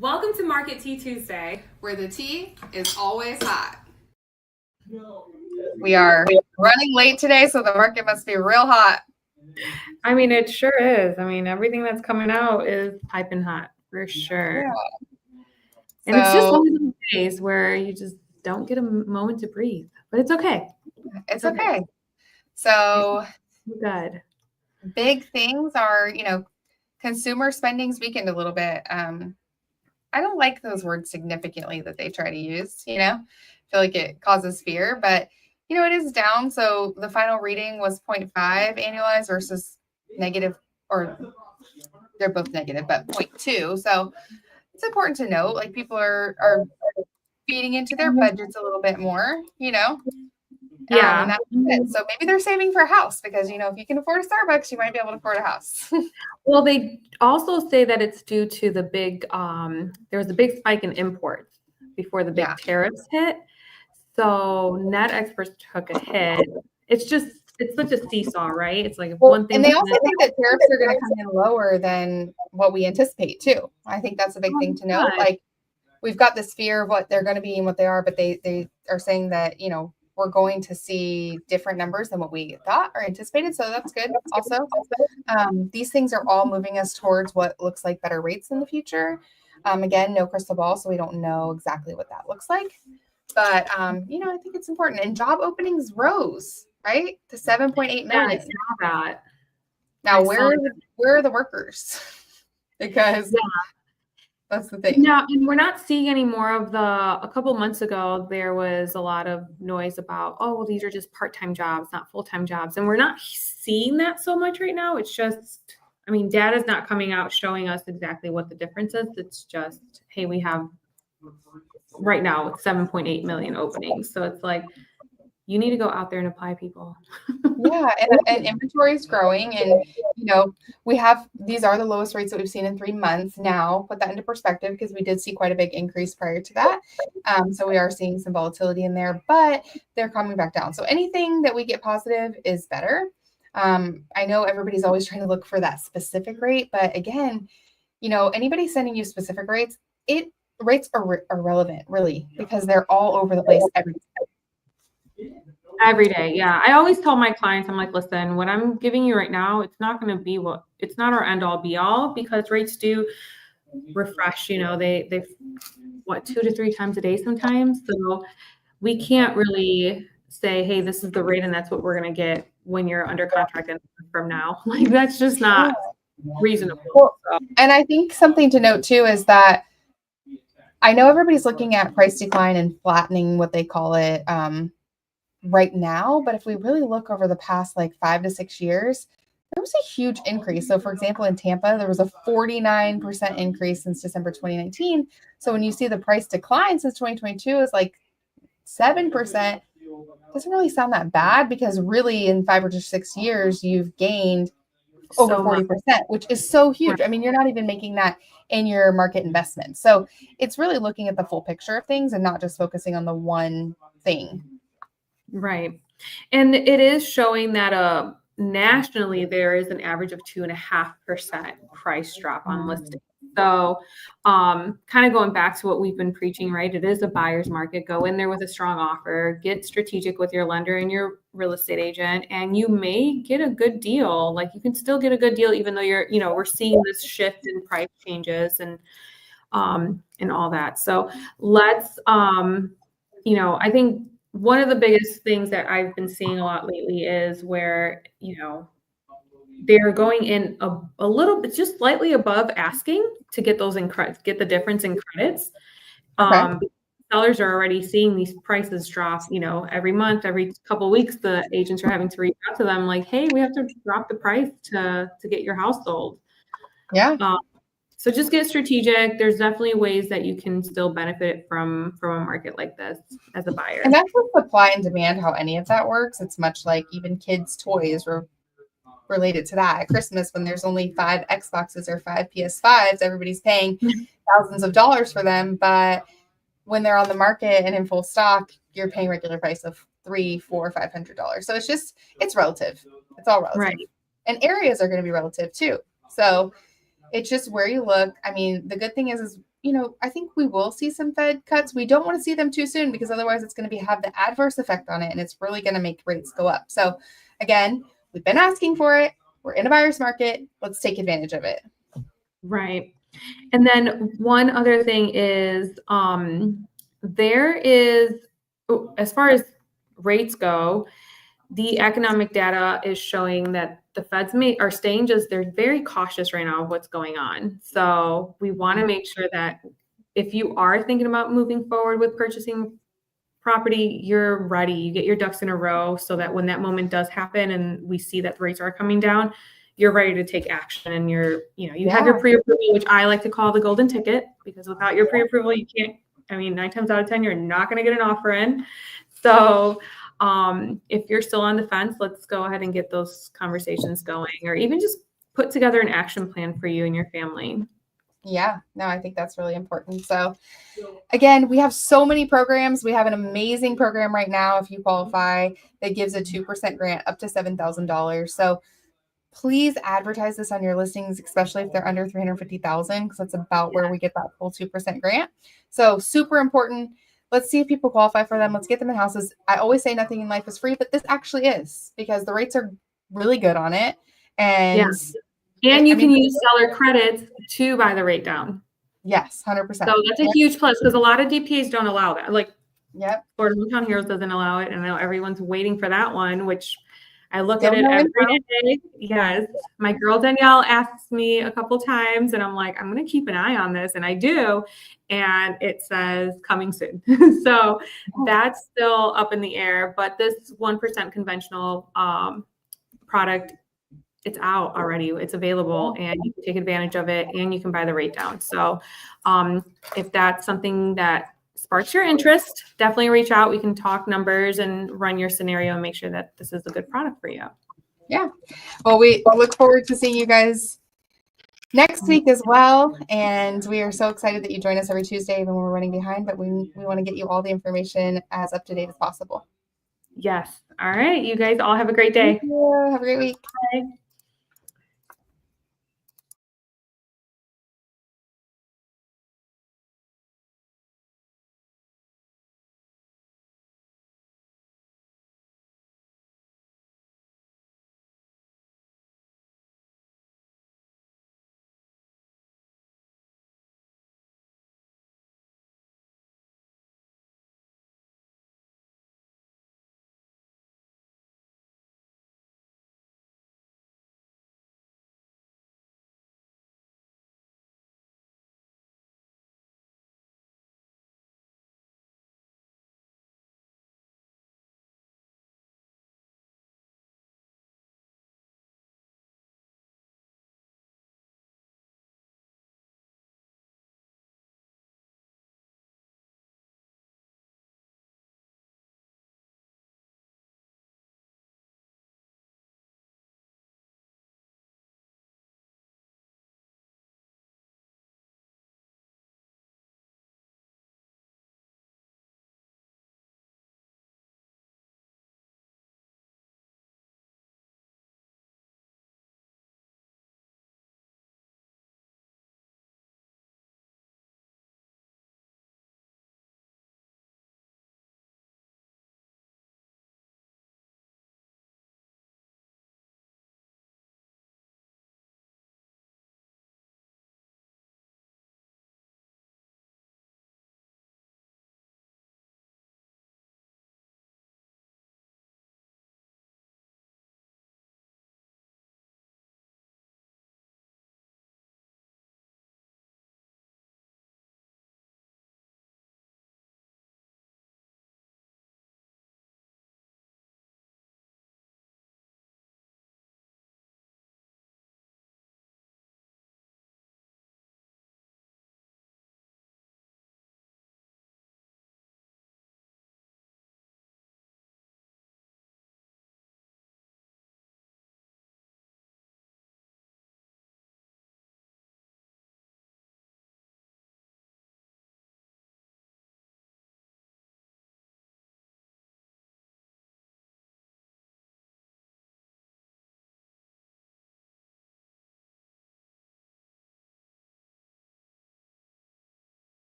Welcome to Market Tea Tuesday, where the tea is always hot. We are running late today, so the market must be real hot. I mean, it sure is. I mean, everything that's coming out is piping hot for sure. Yeah. And it's just one of those days where you just don't get a moment to breathe, but it's okay. It's okay. So good. Big things are, consumer spending's weakened a little bit. I don't like those words significantly that they try to use, I feel like it causes fear, but it is down. So the final reading was 0.5 annualized versus negative, or they're both negative, but 0.2. So it's important to note, like, people are feeding into their budgets a little bit more, Yeah. And that's it. So maybe they're saving for a house because, if you can afford a Starbucks, you might be able to afford a house. Well, they also say that it's due to the big, there was a big spike in imports before the big tariffs hit. So net exports took a hit. It's such a seesaw, right? It's like one thing. And they also think that tariffs are going to come in lower than what we anticipate too. I think that's a big thing to note. Like, we've got this fear of what they're going to be and what they are, but they are saying that, we're going to see different numbers than what we thought or anticipated. So that's good. Also, these things are all moving us towards what looks like better rates in the future. Again, no crystal ball, so we don't know exactly what that looks like. But, I think it's important. And job openings rose, right, to 7.8 million. Yeah, I saw that. Now, where are the workers? Because that's the thing. No, and we're not seeing any more of a couple months ago, there was a lot of noise about, oh, well, these are just part-time jobs, not full-time jobs. And we're not seeing that so much right now. It's just, I mean, data's not coming out showing us exactly what the difference is. It's just, hey, we have right now 7.8 million openings. So it's like, you need to go out there and apply, people. Yeah, and inventory is growing, and these are the lowest rates that we've seen in 3 months. Now, put that into perspective, because we did see quite a big increase prior to that. So we are seeing some volatility in there, but they're coming back down. So anything that we get positive is better. I know everybody's always trying to look for that specific rate, but again, anybody sending you specific rates, rates are irrelevant, really, because they're all over the place every day. Every day. Yeah. I always tell my clients, I'm like, listen, what I'm giving you right now, it's not going to be it's not our end all be all, because rates do refresh, they 2 to 3 times a day sometimes. So we can't really say, hey, this is the rate and that's what we're going to get when you're under contract from now. Like, that's just not reasonable. Well, and I think something to note too is that I know everybody's looking at price decline and flattening, what they call it, right now, but if we really look over the past 5 to 6 years, there was a huge increase. So for example, in Tampa, there was a 49% increase since December 2019. So when you see the price decline since 2022 is 7%, doesn't really sound that bad, because really in 5 or 6 years, you've gained over 40%, which is so huge. I mean, you're not even making that in your market investment. So it's really looking at the full picture of things and not just focusing on the one thing. Right. And it is showing that nationally there is an average of 2.5% price drop on listing. So kind of going back to what we've been preaching, right? It is a buyer's market. Go in there with a strong offer, get strategic with your lender and your real estate agent, and you may get a good deal. Like, you can still get a good deal, even though we're seeing this shift in price changes and all that. So let's, I think one of the biggest things that I've been seeing a lot lately is where, they're going in a little bit, just slightly above asking to get those get the difference in credits. Okay. Sellers are already seeing these prices drop, every month, every couple of weeks, the agents are having to reach out to them like, hey, we have to drop the price to get your house sold. Yeah. So just get strategic. There's definitely ways that you can still benefit from a market like this as a buyer. And that's with supply and demand, how any of that works. It's much like even kids' toys were related to that. At Christmas, when there's only 5 Xboxes or 5 PS5s, everybody's paying thousands of dollars for them. But when they're on the market and in full stock, you're paying regular price of $300, $400, $500. So it's relative. It's all relative. Right. And areas are going to be relative too. So It's just where you look. I mean, the good thing is, I think we will see some Fed cuts. We don't want to see them too soon because otherwise it's going to have the adverse effect on it, and it's really going to make rates go up. So again, we've been asking for it. We're in a buyer's market. Let's take advantage of it. Right. And then one other thing is there is, as far as rates go, the economic data is showing that the Feds are staying they're very cautious right now of what's going on. So we want to make sure that if you are thinking about moving forward with purchasing property, you're ready. You get your ducks in a row so that when that moment does happen and we see that the rates are coming down, you're ready to take action, and you have your pre-approval, which I like to call the golden ticket, because without your pre-approval, you can't, 9 times out of 10, you're not going to get an offer in. So if you're still on the fence, let's go ahead and get those conversations going, or even just put together an action plan for you and your family. Yeah, no, I think that's really important. So again, we have so many programs. We have an amazing program right now, if you qualify, that gives a 2% grant up to $7,000. So please advertise this on your listings, especially if they're under 350,000, because that's about where we get that full 2% grant. So super important. Let's see if people qualify for them. Let's get them in houses. I always say nothing in life is free, but this actually is, because the rates are really good on it. And you can use seller credits to buy the rate down. Yes, 100%. So that's a huge plus, because a lot of DPAs don't allow that. Like, yep, Florida Hometown Heroes doesn't allow it, and I know everyone's waiting for that one, which I look at it every day. Yes. My girl Danielle asks me a couple times, and I'm like, I'm going to keep an eye on this. And I do. And it says coming soon. So that's still up in the air. But this 1% conventional product, it's out already. It's available, and you can take advantage of it, and you can buy the rate down. So if that's something that sparks your interest, definitely reach out. We can talk numbers and run your scenario and make sure that this is a good product for you. Yeah. Well, we look forward to seeing you guys next week as well. And we are so excited that you join us every Tuesday even when we're running behind, but we want to get you all the information as up to date as possible. Yes. All right. You guys all have a great day. Thank you. Have a great week. Bye.